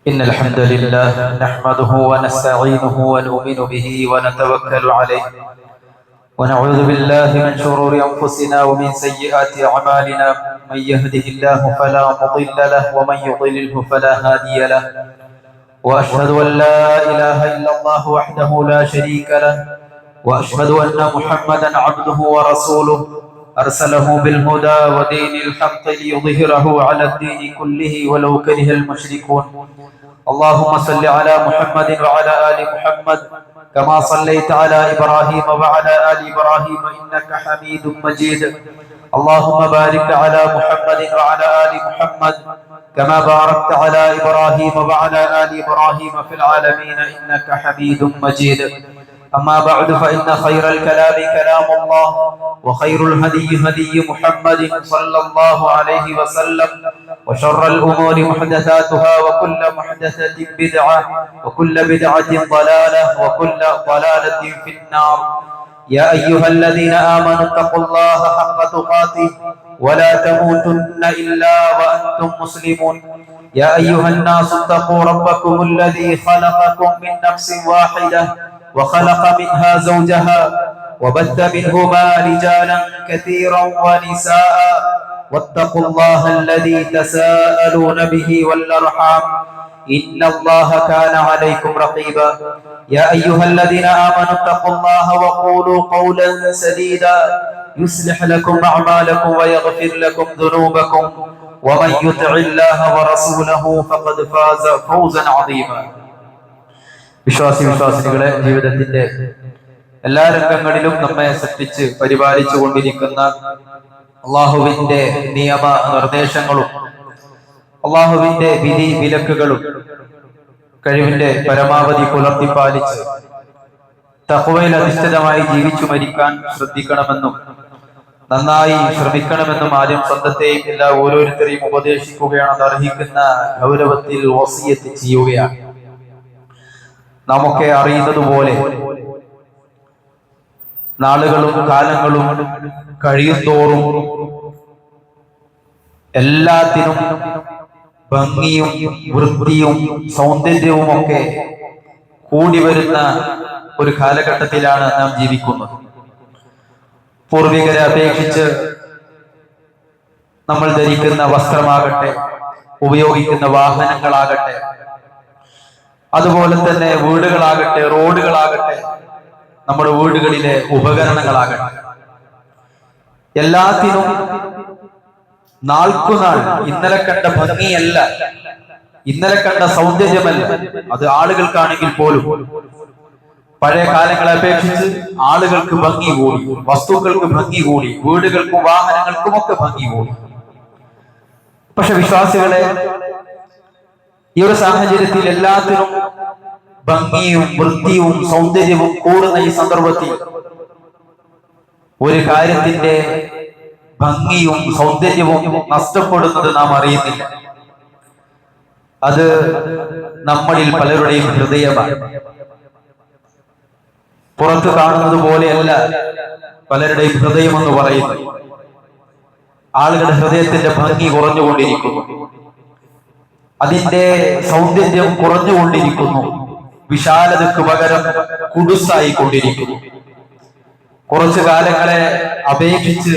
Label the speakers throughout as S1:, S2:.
S1: إن الحمد لله نحمده ونستعينه ونؤمن به ونتوكل عليه ونعوذ بالله من شرور أنفسنا ومن سيئات أعمالنا. من يهده الله فلا مضل له ومن يضلله فلا هادي له، وأشهد أن لا إله إلا الله وحده لا شريك له، وأشهد أن محمدا عبده ورسوله أرسله بالهدى ودين الحق ليظهره على الدين كله ولو كره المشركون. اللهم صل على محمد وعلى آل محمد كما صليت على إبراهيم وعلى آل إبراهيم إنك حميد مجيد. اللهم بارك على محمد وعلى آل محمد كما باركت على إبراهيم وعلى آل إبراهيم في العالمين إنك حميد مجيد. أما بعد فإن خير الكلام كلام الله، وخير الهدي هدي محمد صلى الله عليه وسلم، وشر الأمور محدثاتها وكل محدثة بدعة وكل بدعة ضلالة وكل ضلالة في النار. يا أيها الذين آمنوا اتقوا الله حق تقاته ولا تموتن إلا وأنتم مسلمون. يا أيها الناس اتقوا ربكم الذي خلقكم من نفس واحدة وخلق منها زوجها وبث منهما رجالا كثيرا ونساء، واتقوا الله الذي تساءلون به والأرحام إن الله كان عليكم رقيبا. يا أيها الذين آمنوا اتقوا الله وقولوا قولا سديدا يصلح لكم أعمالكم ويغفر لكم ذنوبكم، ومن يطع الله ورسوله فقد فاز فوزا عظيما. വിശ്വാസികളെ, ജീവിതത്തിന്റെ എല്ലാ രംഗങ്ങളിലും നമ്മെ സൃഷ്ടിച്ച് പരിപാലിച്ചു കൊണ്ടിരിക്കുന്ന അള്ളാഹുവിന്റെ നിയമ നിർദ്ദേശങ്ങളും അള്ളാഹുവിന്റെ വിധി വിലക്കുകളും കഴിവിന്റെ പരമാവധി പുലർത്തിപ്പാലിച്ച് തഖ്വയിൽ അധിഷ്ഠിതമായി ജീവിച്ചു മരിക്കാൻ ശ്രദ്ധിക്കണമെന്നും നന്നായി ശ്രമിക്കണമെന്നും ആദ്യം സ്വന്തത്തെയും എല്ലാ ഓരോരുത്തരെയും ഉപദേശിക്കുകയാണ്. അത് അർഹിക്കുന്ന ഗൗരവത്തിൽ വസിയത്ത് ചെയ്യുകയാണ്. നമുക്ക് അറിയുന്നതുപോലെ നാളുകളും കാലങ്ങളും കഴിയുന്തോറും എല്ലാത്തിനും ഭംഗിയും വൃത്തിയും സൗന്ദര്യവും ഒക്കെ കൂടി വരുന്ന ഒരു കാലഘട്ടത്തിലാണ് നാം ജീവിക്കുന്നത്. പൂർവികരെ അപേക്ഷിച്ച് നമ്മൾ ധരിക്കുന്ന വസ്ത്രമാകട്ടെ, ഉപയോഗിക്കുന്ന വാഹനങ്ങളാകട്ടെ, അതുപോലെ തന്നെ വീടുകളാകട്ടെ, റോഡുകളാകട്ടെ, നമ്മുടെ വീടുകളിലെ ഉപകരണങ്ങളാകട്ടെ, എല്ലാത്തിനും നാൾക്കുനാൾ ഇന്നലെ കണ്ട ഭംഗിയല്ല, ഇന്നലെ കണ്ട സൗന്ദര്യമല്ല. അത് ആളുകൾക്കാണെങ്കിൽ പോലും പഴയ കാലങ്ങളെ അപേക്ഷിച്ച് ആളുകൾക്ക് ഭംഗി കൂടി, വസ്തുക്കൾക്ക് ഭംഗി കൂടി, വീടുകൾക്കും വാഹനങ്ങൾക്കും ഒക്കെ ഭംഗി കൂടി. പക്ഷെ വിശ്വാസികളെ, ഈ ഒരു സാഹചര്യത്തിൽ എല്ലാത്തിനും ഭംഗിയും വൃത്തിയും സൗന്ദര്യവും കൂടുന്ന ഈ സന്ദർഭത്തിൽ ഒരു കാര്യത്തിന്റെ ഭംഗിയും സൗന്ദര്യവും നഷ്ടപ്പെടുന്നത് നാം അറിയുന്നില്ല. അത് നമ്മളിൽ പലരുടെയും ഹൃദയമാണ്. പുറത്ത് കാണുന്നത് പോലെയല്ല പലരുടെയും ഹൃദയം എന്ന് പറയുന്നത്. ആളുകളുടെ ഹൃദയത്തിന്റെ ഭംഗി കുറഞ്ഞുകൊണ്ടിരിക്കുന്നു, അതിന്റെ സൗന്ദര്യം കുറഞ്ഞുകൊണ്ടിരിക്കുന്നു, വിശാലതയ്ക്ക് പകരം കുടുസായി കൊണ്ടിരിക്കുന്നു. കുറച്ചു കാലങ്ങളെ അപേക്ഷിച്ച്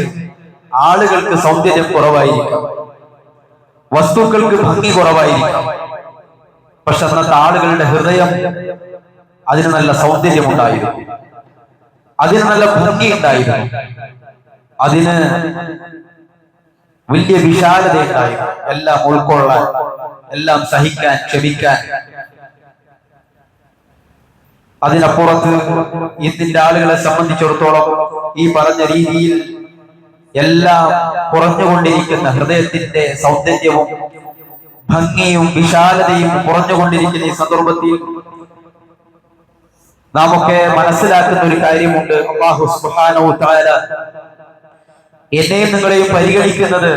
S1: ആളുകൾക്ക് സൗന്ദര്യം കുറവായിരിക്കാം, വസ്തുക്കൾക്ക് ഭംഗി കുറവായിരിക്കാം. പക്ഷെ അന്നത്തെ ആളുകളുടെ ഹൃദയം അതിന് നല്ല സൗന്ദര്യമുണ്ടായിരുന്നു, അതിന് നല്ല ഭംഗി ഉണ്ടായിരുന്നു, അതിന് വലിയ വിശാലത ഉണ്ടായിരുന്നു. എല്ലാം ഉൾക്കൊള്ളാൻ, എല്ലാം സഹിക്കാൻ, ക്ഷമിക്കാൻ. അതിനപ്പുറത്ത് ഇതിന്റെ ആളുകളെ സംബന്ധിച്ചിടത്തോളം ഈ പറഞ്ഞ രീതിയിൽ എല്ലാം കുറഞ്ഞുകൊണ്ടിരിക്കുന്ന ഹൃദയത്തിന്റെ സൗന്ദര്യവും ഭംഗിയും വിശാലതയും കുറഞ്ഞുകൊണ്ടിരിക്കുന്ന ഈ സന്ദർഭത്തിൽ നാമൊക്കെ മനസ്സിലാക്കുന്ന ഒരു കാര്യമുണ്ട്. അല്ലാഹു സുബ്ഹാനഹു വ തആല എന്നെയും നിങ്ങളെയും പരിഗണിക്കുന്നത്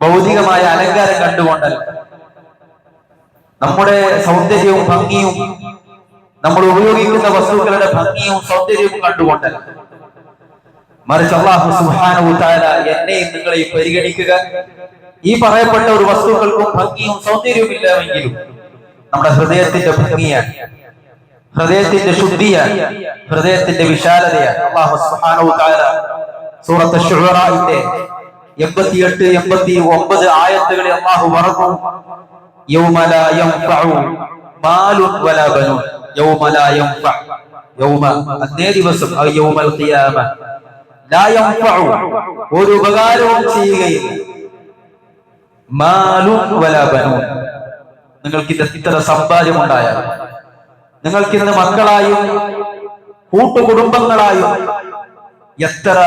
S1: ഭൗതികമായ അലങ്കാരം കണ്ടുകൊണ്ടല്ല, നമ്മുടെ സൗന്ദര്യവും ഭംഗിയും നമ്മൾ ഉപയോഗിക്കുന്ന വസ്തുക്കളുടെ ഭംഗിയും സൗന്ദര്യവും കണ്ടുകൊണ്ടല്ല, മറിച്ച് അല്ലാഹു സുബ്ഹാനഹു വ തആല എന്നെയും നിങ്ങളെയും പരിഗണിക്കുക ഈ പറയപ്പെട്ട ഒരു വസ്തുക്കൾക്കും ഭംഗിയും സൗന്ദര്യവും ഇല്ലാമെങ്കിലും നമ്മുടെ ഹൃദയത്തിന്റെ ഭംഗിയാണ്, ഹൃദയത്തിന്റെ ശുദ്ധിയാണ്, ഹൃദയത്തിന്റെ വിശാലതയാണ്. അല്ലാഹു സുബ്ഹാനഹു വ തആല സൂറത്ത് അശ്-ശുഅറാഇന്റെ 88, 89 ആയത്തുകളിൽ അല്ലാഹു പറഞ്ഞു, യൗമ ലാ യൻഫഉ മാലുൻ വലാ ബനൂൻ. യൗമ ലാ യൻഫഉ, യൗമ അന്നേ ദിവസം, യൗമൽ ഖിയാമ, ലാ യൻഫഉ ഒരു ഉപകാരവും ചെയ്യുകയില്ല, മാലുൻ വലാ ബനൂൻ നിങ്ങൾക്ക് ഇത്ര സമ്പാദ്യം ഉണ്ടായാലും, നിങ്ങൾക്ക് ഇന്ന് മക്കളായും കൂട്ടുകുടുംബങ്ങളായും എത്ര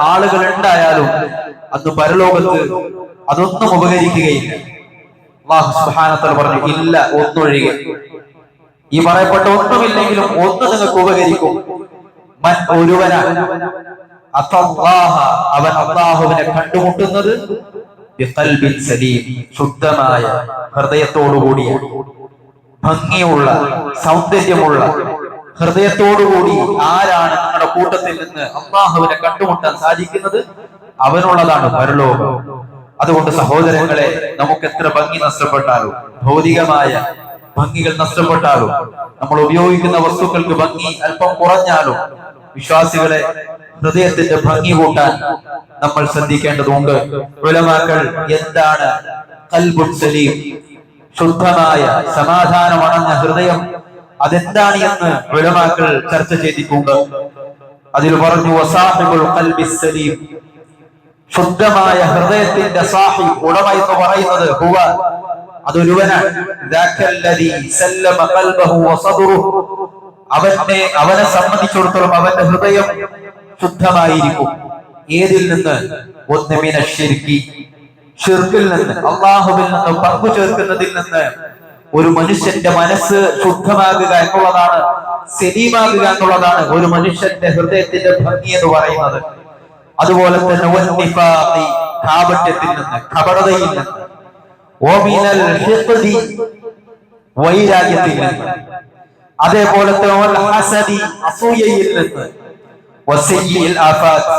S1: ആളുകൾ ഉണ്ടായാലും അന്ന് പരലോകത്ത് അതൊന്നും ഉപകരിക്കുകയില്ല. അല്ലാഹു സുബ്ഹാനഹു വ തആല പറഞ്ഞു, ഇല്ല ഒന്നൊഴികെ. ഈ പറയപ്പെട്ട ഒന്നുമില്ലെങ്കിലും ഒന്ന് നിങ്ങൾക്ക് ഉപകരിക്കും. മൻ ഒരുവനാണ് അത്തല്ലാഹ, അവൻ അല്ലാഹുവിനെ കണ്ടുമുട്ടുന്നത് ബിഖൽബിൻ സലീം, ശുദ്ധമായ ഹൃദയത്തോടുകൂടിയാണ്, ഭംഗിയുള്ള സൗന്ദര്യമുള്ള ഹൃദയത്തോടുകൂടി ആരാണ് നിങ്ങളുടെ കൂട്ടത്തിൽ നിന്ന് അല്ലാഹുവിനെ കണ്ടുമുട്ടാൻ സാധിക്കുന്നത്, അവനുള്ളതാണ് പരലോകം. അതുകൊണ്ട് സഹോദരങ്ങളെ, നമുക്ക് എത്ര ഭംഗി നഷ്ടപ്പെട്ടാലും, ഭൗതികമായ ഭംഗികൾ നഷ്ടപ്പെട്ടാലും, നമ്മൾ ഉപയോഗിക്കുന്ന വസ്തുക്കൾക്ക് ഭംഗി അല്പം കുറഞ്ഞാലും, വിശ്വാസികളെ ഹൃദയത്തിന്റെ ഭംഗി കൂട്ടാൻ നമ്മൾ ശ്രദ്ധിക്കേണ്ടതുണ്ട്. ഉലമാക്കൾ എന്താണ് ഖൽബുൻ സലീം, ശുദ്ധമായ സമാധാനമണഞ്ഞ ഹൃദയം, അതെന്താണ് എന്ന് ഉലമാക്കൾ ചർച്ച ചെയ്തിട്ടുണ്ട്. അതിൽ പറഞ്ഞു, വസാഹിബുൽ ഖൽബിസ് സലീം, ശുദ്ധമായ ഹൃദയത്തിന്റെ സാഹിബ്, ഉടമ എന്ന് പറയുന്നത് ഹുവ, അതൊരുവനാണ്. ദാക്കല്ലദീ സല്ലമ ഖൽബഹു വസദറുഹു, അവനെ സംബന്ധിച്ചിടത്തോളം അവന്റെ ഹൃദയം ശുദ്ധമായിരിക്കും. ഏതിൽ നിന്ന്? ഒന്ന് മിനശ് ശിർക്കി, ഷിർക്കിൽ നിന്ന്, അല്ലാഹുവിൽ നിന്ന് പങ്കു ചേർക്കുന്നതിൽ നിന്ന് ഒരു മനുഷ്യന്റെ മനസ്സ് ശുദ്ധമാകുക എന്നുള്ളതാണ്, സലീമാകുക എന്നുള്ളതാണ് ഒരു മനുഷ്യന്റെ ഹൃദയത്തിന്റെ ഭംഗി എന്ന് പറയുന്നത്. അതുപോലെ തന്നെ വന്നിഫാഖി, കാപട്യത്തിൽ നിന്ന്, കപടതയിൽ നിന്ന്, വമിനൽ ഹിഖ്ദി, വൈരാഗ്യത്തിൽ നിന്ന്, അതേപോലെ തന്നെ വൽ ഹസദി, അസൂയയിൽ നിന്ന്, വസയ്യിൽ ആഫാത്ത്,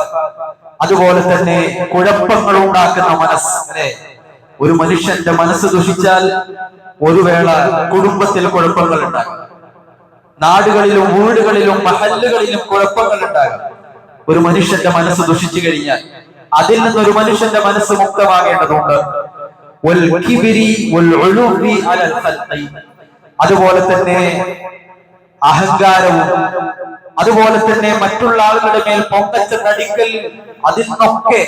S1: അതുപോലെ തന്നെ കുഴപ്പങ്ങൾ ഉണ്ടാക്കുന്ന മനസ്സ്. അല്ലെ, ഒരു മനുഷ്യന്റെ മനസ്സ് ദുഷിച്ചാൽ ഒരു വേള കുടുംബത്തിൽ കുഴപ്പങ്ങൾ ഉണ്ടാകും, നാടുകളിലും വീടുകളിലും മഹല്ലുകളിലും കുഴപ്പങ്ങൾ ഉണ്ടാകും. ഒരു മനുഷ്യന്റെ മനസ്സ് ദുഷിച്ചു കഴിഞ്ഞാൽ അതിൽ നിന്ന് ഒരു മനുഷ്യന്റെ മനസ്സ് മുക്തമാകേണ്ടതുണ്ട്. വൽ കിബ്രി വൽ ഉലൂബി അലൽ ഖൽഖി, അതുപോലെ തന്നെ അഹങ്കാരവും, അതുപോലെ തന്നെ മറ്റുള്ള ആളുകളുടെ മേൽ പൊങ്ങച്ച നടിക്കൽ, അതിൽ നിന്നൊക്കെ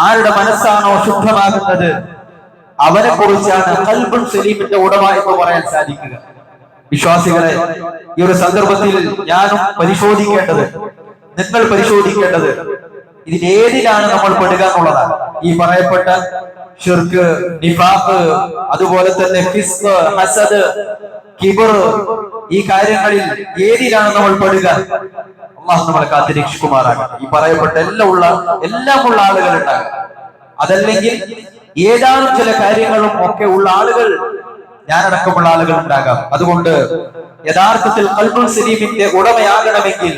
S1: ആരുടെ മനസ്സാണോ ശുദ്ധമാകുന്നത് അവനെ കുറിച്ചാണ് ഖൽബുൻ സലീമിന്റെ ഉടമ എന്ന് പറയാൻ സാധിക്കുക. വിശ്വാസികളെ, ഈ ഒരു സന്ദർഭത്തിൽ ഞാനും പരിശോധിക്കേണ്ടത്, നിങ്ങൾ പരിശോധിക്കേണ്ടത്, ഇതിലേതിലാണ് നമ്മൾ പെടുക എന്നുള്ളതാണ്. ഈ പറയപ്പെട്ട ശിർക്ക്, നിഫാഖ്, അതുപോലെ തന്നെ ഫിസ്ഖ്, ഹസദ്, കിബർ, ഈ കാര്യങ്ങളിൽ ഏതിലാണ് നമ്മൾ പെടുക? അല്ലാഹു നമ്മളെ കാത്തിരക്ഷിക്കുമാറാകട്ടെ. ഈ പറയപ്പെട്ട എല്ലാം ഉള്ള ആളുകൾ ഉണ്ടാകും, അതല്ലെങ്കിൽ ഏതാനും ചില കാര്യങ്ങളും ഒക്കെ ഉള്ള ആളുകൾ, ഞാനടക്കമുള്ള ആളുകൾ ഉണ്ടാകാം. അതുകൊണ്ട് യഥാർത്ഥത്തിൽ ഖൽബുൽ സലീമിന്റെ ഉടമയാകണമെങ്കിൽ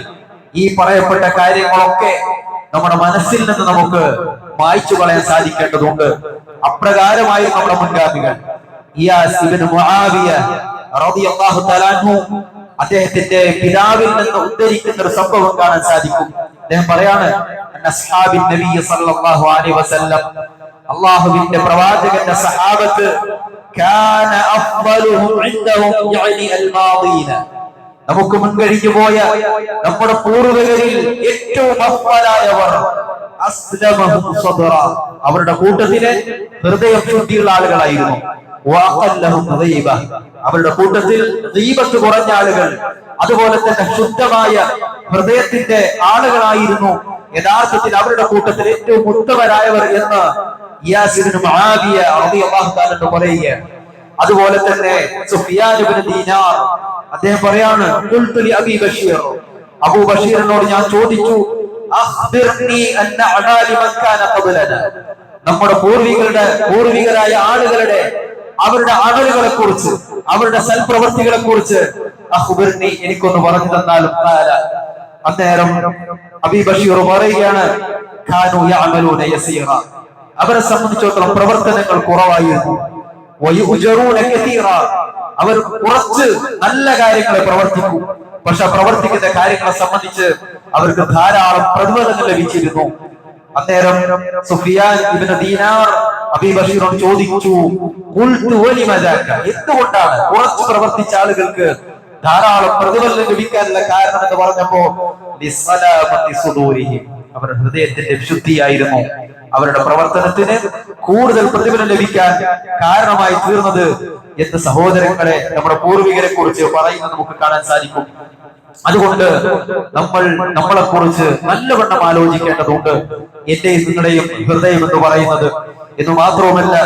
S1: ഈ പറയപ്പെട്ട കാര്യങ്ങളൊക്കെ നമ്മുടെ മനസ്സിൽ നിന്ന് നമുക്ക് മായ്ച്ചു കളയാൻ സാധിക്കേണ്ടതുണ്ട്. അപ്രകാരമായി നമ്മുടെ മുൻഗാമികൾ ഇയാസ് ഇബ്നു മുആവിയ റളിയല്ലാഹു തആല അൻഹു, അദ്ദേഹത്തിന്റെ പിതാവിൽ നിന്ന് ഉദ്ധരിക്കുന്ന ഒരു സംഭവം കാണാൻ സാധിക്കും. അദ്ദേഹം പറയാണ്, അസ്ഹാബിൻ നബി സല്ലല്ലാഹു അലൈഹി വസല്ലം, അല്ലാഹുവിന്റെ പ്രവാചകന്റെ സഹാബത്ത്, കാന അഫ്ദലുഹും ഇൻദഹും യഅനി അൽമാദീന, നമുക്ക് മുൻകഴിഞ്ഞു പോയ നമ്മുടെ പൂർവികരിൽ ഏറ്റവും അഫ്ദലായവർ, അസ്ലമഹും സദറ, അവരുടെ കൂട്ടത്തിലെ ഹൃദയം ശുദ്ധിയുള്ള ആളുകളായിരുന്നു. വഅഖല്ലഹും ഗീബ, അവരുടെ കൂട്ടത്തിൽ ഗീബത്ത് കുറഞ്ഞ ആളുകൾ, അതുപോലെ തന്നെ ശുദ്ധമായ ഹൃദയത്തിന്റെ ആളുകളായിരുന്നു യഥാർത്ഥത്തിൽ അവരുടെ കൂട്ടത്തിൽ ഏറ്റവും ഉത്തമരായവർ എന്ന് ഇയാസ് ഇബ്നു മുആവിയ റളിയല്ലാഹു തആല പറയുകയാണ്. അതുപോലെ തന്നെ സുഫിയാൻ ഇബ്നു ദീനാർ അദ്ദേഹം പറയാണ്, ഖുൽതു ലി അബീ ബശീർ, അബൂ ബശീറിനോട് ഞാൻ ചോദിച്ചു, അഖ്ബിർനി അൻ അഅമാലി മൻ കാന ഖബ്ലനാ, നമ്മുടെ പൂർവികരായ ആളുകളുടെ അവരുടെ അമലുകളെ കുറിച്ച്, അവരുടെ സൽപ്രവൃത്തികളെ കുറിച്ച്, അഖ്ബിർനി, എനിക്കൊന്ന് പറഞ്ഞു തന്നാലും. അന്നേരം അബീ ബശീർ പറയുകയാണ്, കാനൂ യഅമലൂന യസീറ, അവരെ സംബന്ധിച്ചിടത്തോളം പ്രവർത്തനങ്ങൾ കുറവായിരുന്നു. അവർ കുറച്ച് നല്ല കാര്യങ്ങളെ പ്രവർത്തിക്കും, പക്ഷെ പ്രവർത്തിക്കുന്ന കാര്യങ്ങളെ സംബന്ധിച്ച് അവർക്ക് ധാരാളം പ്രതിഫലങ്ങൾ ലഭിച്ചിരുന്നു. അന്നേരം സുഫിയാൻ ഇബ്നു ദീനാർ അബീ ബഷീറോട് ചോദിച്ചു, എന്തുകൊണ്ടാണ് കുറച്ച് പ്രവർത്തിച്ച ആളുകൾക്ക് ധാരാളം പ്രതിഫലം ലഭിക്കാനുള്ള കാരണം എന്ന് പറഞ്ഞപ്പോ അവരുടെ ഹൃദയത്തിന്റെ വിശുദ്ധിയായിരുന്നു അവരുടെ പ്രവർത്തനത്തിന് കൂടുതൽ പ്രതിഫലം ലഭിക്കാൻ കാരണമായി തീർന്നത് എന്ന് സഹോദരങ്ങളെ നമ്മുടെ പൂർവികരെ കുറിച്ച് പറയുന്നത് നമുക്ക് കാണാൻ സാധിക്കും. അതുകൊണ്ട് നമ്മളെ കുറിച്ച് നല്ലവണ്ണം ആലോചിക്കേണ്ടതുണ്ട്. എന്റെയും നിങ്ങളുടെയും ഹൃദയം എന്ന് പറയുന്നത് എന്ന് മാത്രവുമല്ല,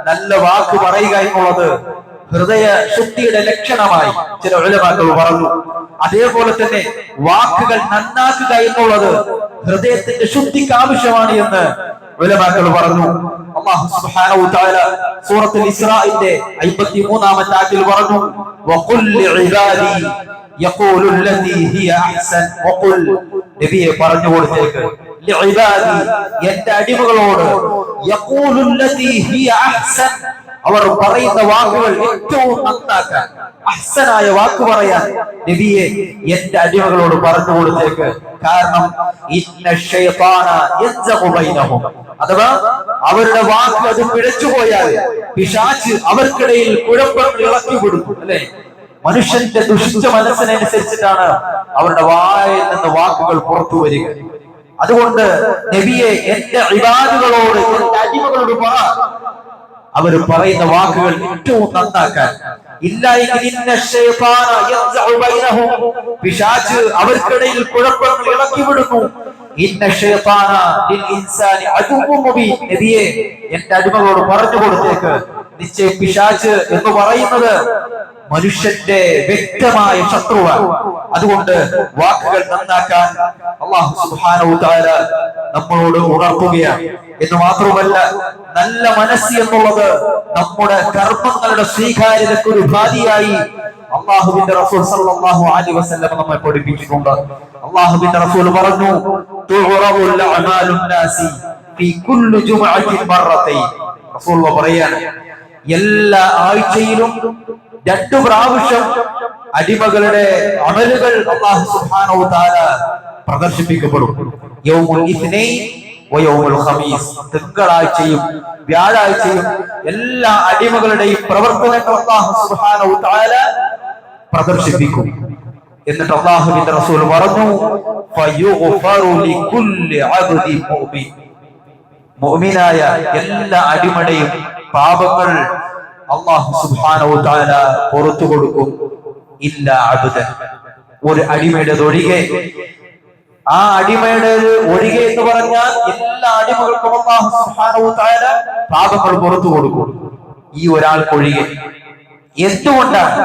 S1: നല്ല വാക്ക് പറയുക എന്നുള്ളത് ഹൃദയ ശുദ്ധിയുടെ ലക്ഷണമായി ചില ഉലമാക്കൾ പറഞ്ഞു. അതേപോലെ തന്നെ വാക്കുകൾ നന്നാക്കുക എന്നുള്ളത് ഹൃദയത്തിന്റെ ശുദ്ധിക്ക് ആവശ്യമാണ് എന്ന് ഉലമാക്കൾ പറഞ്ഞു. അല്ലാഹു സുബ്ഹാനഹു വ തആല സൂറത്തുൽ ഇസ്രാഇന്റെ 53-ാമത്തെ ആയത്തിൽ പറഞ്ഞു, വഖുൽ ലിഇബാദി യഖൂലു അല്ലതി ഹിയ അഹ്സൻ. വഖുൽ, നബിയെ പറഞ്ഞു കൊടുത്തേക്ക്, ലിഇബാദി, എന്റെ അടിമകളോട്, യഖൂലു അല്ലതി ഹിയ അഹ്സൻ, അവർ പറയുന്ന വാക്കുകൾ ഏറ്റവും നന്നാക്കാൻ, അഹ്സനായ വാക്ക് പറയാൻ നബിയെ എന്റെ അടിമകളോട് പറഞ്ഞു കൊടുത്തേക്ക്. കാരണം ഇന്ന ശൈത്താന യൻസഖു ബൈനഹും, അഥവാ അവരുടെ വാക്ക് അത് പിഴച്ചുപോയാൽ പിശാച് അവർക്കിടയിൽ കുഴപ്പങ്ങൾ ഇളക്കി കൊടുക്കും. അല്ലെ, മനുഷ്യന്റെ ദുഷിച്ച മനസ്സിനനുസരിച്ചിട്ടാണ് അവരുടെ വായിൽ നിന്ന് വാക്കുകൾ പുറത്തു വരിക. അതുകൊണ്ട് നബിയെ എന്റെ ഇബാദുകളോട്, എന്റെ അടിമകളോട് പറ, അവർ പറയുന്ന വാക്കുകൾ ഏറ്റവും നന്നാക്കാൻ. പിശാച് അവർക്കിടയിൽ കുഴപ്പങ്ങൾ ഇളക്കി വിടുന്നു. നബിയെ എന്റെ അടിമകളോട് പറഞ്ഞു കൊടുത്തേക്ക്, നിശ്ചയം പിശാച് എന്ന് പറയുന്നത് മനുഷ്യന്റെ വ്യക്തമായ ശത്രുവാണ്. അതുകൊണ്ട് വാക്കുകൾ നന്നാക്കാൻ അല്ലാഹു സുബ്ഹാനഹു വ തആല നമ്മളോട് ഉണർത്തുകയാണ്. എന്ന് മാത്രമല്ല, നല്ല മനസ്സ് എന്നുള്ളത് നമ്മുടെ കർമ്മങ്ങളുടെ സ്വീകാര്യതയ്ക്ക് ഒരു ഉപാധിയായി അല്ലാഹുവിന്റെ റസൂൽ സല്ലല്ലാഹു അലൈഹി വസല്ലം നമ്മെ പഠിപ്പിച്ചിട്ടുണ്ട്. അല്ലാഹുവിന്റെ റസൂൽ പറഞ്ഞു, തുറബുൽ അമാലുൻ നാസി ഫീ കുല്ലി ജുമുഅത്തിൻ മറത്തൈൻ. റസൂൽ പറയാണ്, എല്ലാ ആഴ്ചയിലും 2 പ്രാവശ്യം അടിമകളുടെ അമലുകൾ അല്ലാഹു സുബ്ഹാനഹു വ തആല പ്രദർശിപ്പിക്കപ്പെടും. യൗമുൽ ഇത്നൈൻ വ യൗമുൽ ഖമീസ്, തിങ്കളാഴ്ചയും വ്യാഴാഴ്ചയും എല്ലാ അടിമകളുടെയും പ്രവർത്തനങ്ങൾ അല്ലാഹു സുബ്ഹാനഹു വ തആല പ്രദർശിപ്പിക്കും. എന്നിട്ട് അല്ലാഹുവിന്റെ റസൂൽ പറഞ്ഞു, ഫയുഗ്ഫറു ലികുല്ലി അബ്ദിൻ മുഅ്മിൻ, മുഅ്മിനായ എല്ലാ അടിമയുടെയും പാപങ്ങൾ അല്ലാഹു സുബ്ഹാനഹു വ തആല പുറത്തു കൊടുക്കും. ഇല്ല അബ്ദൻ, ഒരു അടിമയുടെ ഒഴികെ. ആ അടിമയുടെ ഒഴികെ എന്ന് പറഞ്ഞാൽ എല്ലാ അടിമകൾക്കും അല്ലാഹു സുബ്ഹാനഹു വ തആല പാപങ്ങൾ പുറത്തു കൊടുക്കും, ഈ ഒരാൾക്കൊഴികെ. എന്തുകൊണ്ടാണ്?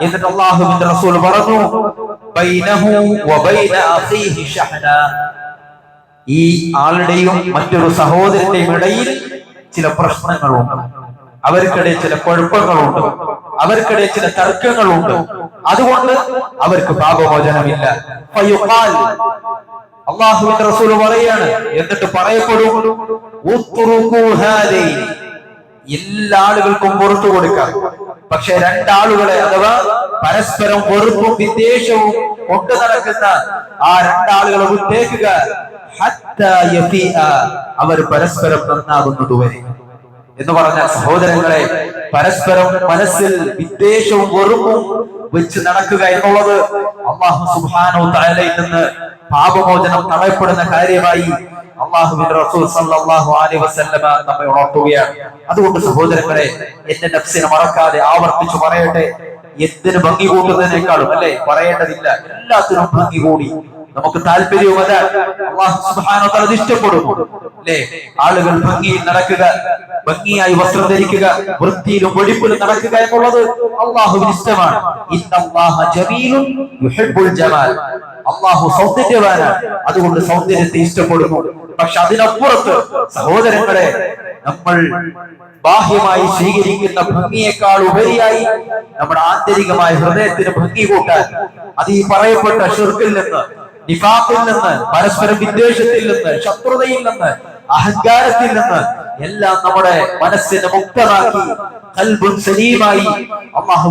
S1: എന്നിട്ട് അല്ലാഹുവിന്റെ റസൂൽ പറഞ്ഞു, ബൈനഹു വ ബൈന അഖീഹി ശഹന, ഈ ആളുടെയും മറ്റൊരു സഹോദരന്റെയും ഇടയിൽ ചില പ്രശ്നങ്ങളുണ്ട്, അവർക്കിടയിൽ ചില കുഴപ്പങ്ങളുണ്ട്, അവർക്കിടയിൽ ചില തർക്കങ്ങളുണ്ട്. അതുകൊണ്ട് അവർക്ക് പാപമോചനമില്ല. അല്ലാഹുവിന്റെ റസൂൽ പറയാണ്, എന്നിട്ട് പറയപ്പെടും, എല്ലാ ആളുകൾക്കും പുറത്തു കൊടുക്കാം, പക്ഷെ 2 ആളുകളെ, അഥവാ പരസ്പരം വെറുപ്പും വിദ്വേഷവും കൊണ്ടു നടക്കുന്ന ആ 2 ആളുകളെ വിട്ടേക്കുക, അവർ പരസ്പരം നന്നാകുന്നതുവരെ. എന്ന് പറഞ്ഞാൽ സഹോദരങ്ങളെ, പരസ്പരം മനസ്സിൽ വിദ്വേഷവും വെറുപ്പും വെച്ച് നടക്കുക എന്നുള്ളത് അല്ലാഹു സുബ്ഹാനഹു വ തആലയിൽ നിന്ന് പാപമോചനം തടയപ്പെടുന്ന കാര്യമായി അല്ലാഹുവിന്റെ റസൂൽ സല്ലല്ലാഹു അലൈഹി വസല്ലമ നമ്മെ ഉണർത്തുകയാണ്. അതുകൊണ്ട് സഹോദരങ്ങളെ, എന്റെ നഫ്സിനെ മറക്കാതെ ആവർത്തിച്ചു പറയട്ടെ, എന്തിനു ഭംഗി കൂട്ടുന്നതിനേക്കാളും, അല്ലെ, പറയേണ്ടതില്ല, എല്ലാത്തിനും ഭംഗി കൂടി നമുക്ക് താല്പര്യവും അതാണ്. അല്ലാഹു സുബ്ഹാനഹു വ തആല ഇഷ്ടപ്പെടും, അല്ലെ, ആളുകൾ ഭംഗിയിൽ നടക്കുക, ഭംഗിയായി വസ്ത്രം ധരിക്കുക, വൃത്തിയിലും വെടിപ്പിലും നടക്കുക എന്നുള്ളത് അല്ലാഹുവിന് ഇഷ്ടമാണ്. ഇന്നല്ലാഹ ജമീലുൻ യുഹിബ്ബുൽ ജമാൽ, അല്ലാഹു സൗന്ദര്യവാനാണ്, അതുകൊണ്ട് സൗന്ദര്യത്തെ ഇഷ്ടപ്പെടുന്നു. പക്ഷെ അതിനപ്പുറത്ത് സഹോദരങ്ങളെ, നമ്മൾ ബാഹ്യമായി സ്വീകരിക്കുന്ന ഭംഗിയേക്കാൾ ഉപരിയായി നമ്മുടെ ആന്തരികമായ ഹൃദയത്തിന് ഭംഗി കൂട്ടാൻ, അത് ഈ പറയപ്പെട്ട ശിർക്കിൽ നിന്ന്, നിഫാഖിൽ നിന്ന്, പരസ്പര വിദ്വേഷത്തിൽ നിന്ന്, ശത്രുതയിൽ നിന്ന് അഹങ്കാരത്തിൽ നിന്ന് എല്ലാം നമ്മുടെ മനസ്സിനെ മുക്തമാക്കി ഖൽബുൻ സലീമായി അല്ലാഹു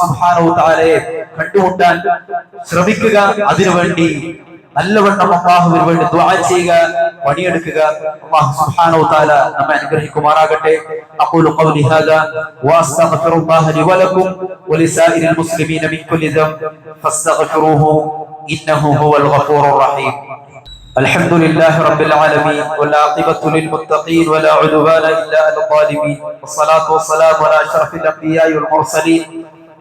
S1: സുബ്ഹാനഹു വ തആലയെ കണ്ടുമുട്ടാൻ ശ്രമിക്കുക. അതിനുവേണ്ടി നല്ലവണ്ണം അല്ലാഹുവിന് വേണ്ടി ദുആ ചെയ്യുക, പണിയെടുക്കുക. അല്ലാഹു സുബ്ഹാനഹു വ തആല നമ്മെ അനുഗ്രഹിക്കുമാറാകട്ടെ. അഖൂലു ഖൗലി ഹാദാ വഅസ്തഗ്ഫിറുല്ലാഹ ലി വലക്കും വലിസായിരിൽ മുസ്ലിമീന മിൻ കുല്ലി ദംബ് ഫസ്തഗ്ഫിറൂഹു ഇന്നഹു ഹുവൽ ഗഫൂറുർ റഹീം. الحمد لله رب العالمين والعاقبة للمتقين ولا عدوان إلا على الظالمين والصلاة والسلام على أشرف الأنبياء والمرسلين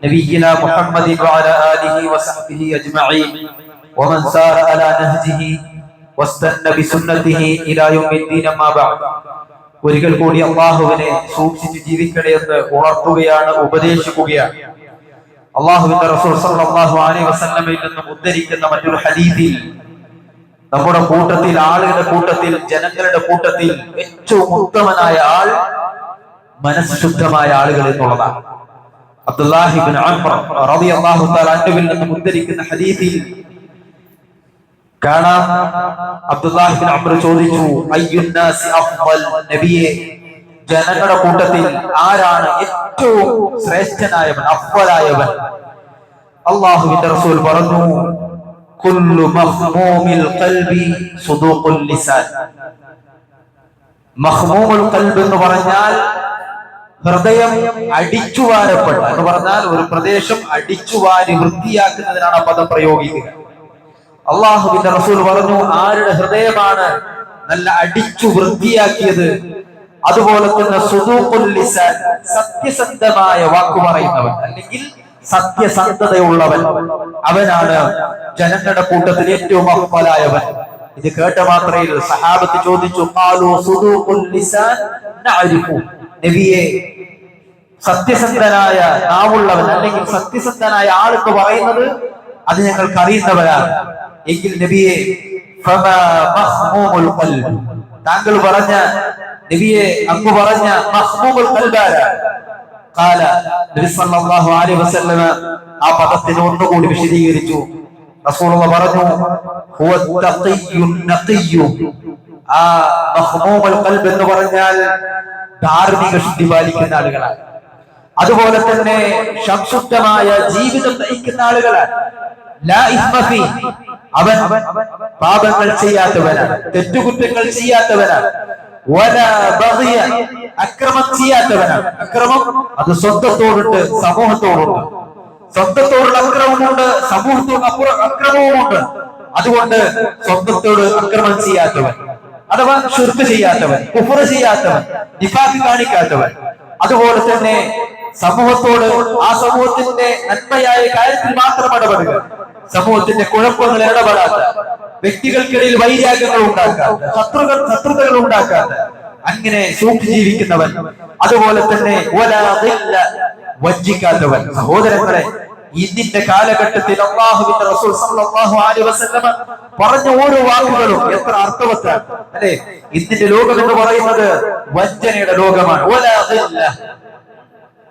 S1: نبينا محمد وعلى آله وصحبه أجمعين ومن سار على نهجه واستنى بسنته إلى يوم الدين ما بعد. ഒരിക്കൽ കൂടി അല്ലാഹുവിനെ സൂക്ഷിച്ച് ജീവിക്കണമെന്ന് ഉണർത്തുകയാണ്, ഉപദേശിക്കുകയാണ്. അല്ലാഹുവിന്റെ റസൂൽ സല്ലല്ലാഹു അലൈഹി വസല്ലമയിൽ നിന്നും ഉദ്ധരിക്കുന്ന മറ്റൊരു ഹദീസിൽ നമ്മുടെ കൂട്ടത്തിൽ, ആളുകളുടെ കൂട്ടത്തിൽ, ജനങ്ങളുടെ കൂട്ടത്തിൽ ഏറ്റവും ഉത്തമനായ ആൾ മനസ്സ് ശുദ്ധമായ ആളുകൾ എന്നുള്ളതാണ്. അബ്ദുല്ലാഹി ഇബ്നു അംർ റളിയല്ലാഹു തആല അൻഹുവിൽ നിന്നും ഉദ്ധരിക്കുന്ന ഹദീസിൽ കാണാം, അബ്ദുല്ലാഹി ഇബ്നു അംർ ചോദിച്ചു, അയ്യുന്നാസി അഫ്ളൽ, നബിയെ ജനങ്ങളുടെ കൂട്ടത്തിൽ ആരാണ് ഏറ്റവും ശ്രേഷ്ഠനായവൻ, അഫ്ളലായവൻ? അല്ലാഹുവിന്റെ റസൂൽ പറഞ്ഞു, കുല്ലു മഖ്മൂമിൽ ഖൽബി സുദൂഖുൽ ലിസാൻ. മഖ്മൂമുൽ ഖൽബ് എന്ന് പറഞ്ഞാൽ ഹൃദയം അടിച്ചുവാരപ്പെട്ട എന്ന് പറഞ്ഞാൽ ഒരു പ്രദേശം അടിച്ചുവാരി വൃത്തിയാക്കുന്നതിനാണ് ആ പദം പ്രയോഗിക്കുക. അല്ലാഹുവിന്റെ റസൂൽ പറഞ്ഞു, ആരുടെ ഹൃദയമാണ് നല്ല അടിച്ചു വൃത്തിയാക്കിയത്, അതുപോലെ തന്നെ സുദൂഖുൽ ലിസാൻ, സത്യസന്ധമായ വാക്കു പറയുന്നവൻ അല്ലെങ്കിൽ സത്യസന്ധതയുള്ളവൻ, അവനാണ് ജനങ്ങളുടെ കൂട്ടത്തിൽ ഏറ്റവും അഫ്ളലായവൻ. ഇത് കേട്ട മാത്രയിൽ സഹാബത്ത് ചോദിച്ചു, ഖാലു സുദൂഖുൽ ലിസാൻ നഅരിഫു, നബിയെ സത്യസന്ധനായ നാവുള്ളവൻ അല്ലെങ്കിൽ സത്യസന്ധനായ ആൾ എന്ന് പറയുന്നത് അത് ഞങ്ങൾക്ക് അറിയുന്നവരാണ്. എങ്കിൽ നബിയെ ഫമാ മഖ്മൂമുൽ ഖൽബ്, താങ്കൾ പറഞ്ഞ നബിയെ അങ്ങ് പറഞ്ഞ മഖ്മൂമുൽ ഖൽബാര? ഖാല, നബി സല്ലല്ലാഹു അലൈഹി വസല്ലം ആ പദത്തിനെ ഒന്നുകൂടി വിശദീകരിച്ചു. റസൂലുള്ളാഹി പറഞ്ഞു, ഹുവ തഖിയ്യുൻ നഖിയ്യു. ആ മഖ്മൂമുൽ ഖൽബ് എന്ന് പറഞ്ഞാൽ ധാർമ്മിക ശുദ്ധി പാലിക്കുന്ന ആളുകളാണ്, അതുപോലെ തന്നെ സംശുദ്ധമായ ജീവിതം നയിക്കുന്ന ആളുകളാണ്. ലാ ഇസ്മ ഫീ, അവൻ പാപങ്ങൾ ചെയ്യാത്തവനാണ്, തെറ്റുകുറ്റങ്ങൾ ചെയ്യാത്തവനാണ്. വലാ ബഗിയ, അക്രമം ചെയ്യാത്തവനാണ്. അക്രമം അത് സ്വന്തത്തോടുണ്ട്, സമൂഹത്തോടുണ്ട്. സ്വന്തത്തോടുള്ള അക്രമമുണ്ട്, സമൂഹത്തോട് അക്രമവുമുണ്ട്. അതുകൊണ്ട് സ്വന്തത്തോട് അക്രമം ചെയ്യാത്തവൻ, അഥവാ ശിർക്ക് ചെയ്യാത്തവൻ, കുഫ്ർ ചെയ്യാത്തവൻ, നിഫാഖ് കാണിക്കാത്തവൻ. അതുപോലെ തന്നെ സമൂഹത്തോട് ആ സമൂഹത്തിന്റെ നന്മയായ കാര്യത്തിൽ മാത്രം ഇടപെടുക, സമൂഹത്തിന്റെ കുഴപ്പങ്ങളിൽ ഇടപെടാത്ത, വ്യക്തികൾക്കിടയിൽ വൈരാഗ്യങ്ങൾ ഉണ്ടാക്കാത്ത, ശത്രുതകൾ ഉണ്ടാക്കാത്ത, അങ്ങനെ സൂക്ഷിച്ച് ജീവിക്കുന്നവൻ. അതുപോലെ തന്നെ വഞ്ചിക്കാത്തവൻ. സഹോദരങ്ങളെ, ഇതിന്റെ കാലഘട്ടത്തിൽ അല്ലാഹുവിന്റെ റസൂൽ സല്ലല്ലാഹു അലൈഹി വസല്ലം പറഞ്ഞ ഓരോ വാക്കുകളും എത്ര അർത്ഥവത്താണ് അല്ലെ. ഇതിന്റെ ലോകം എന്ന് പറയുന്നത് വഞ്ചനയുടെ ലോകമാണ്.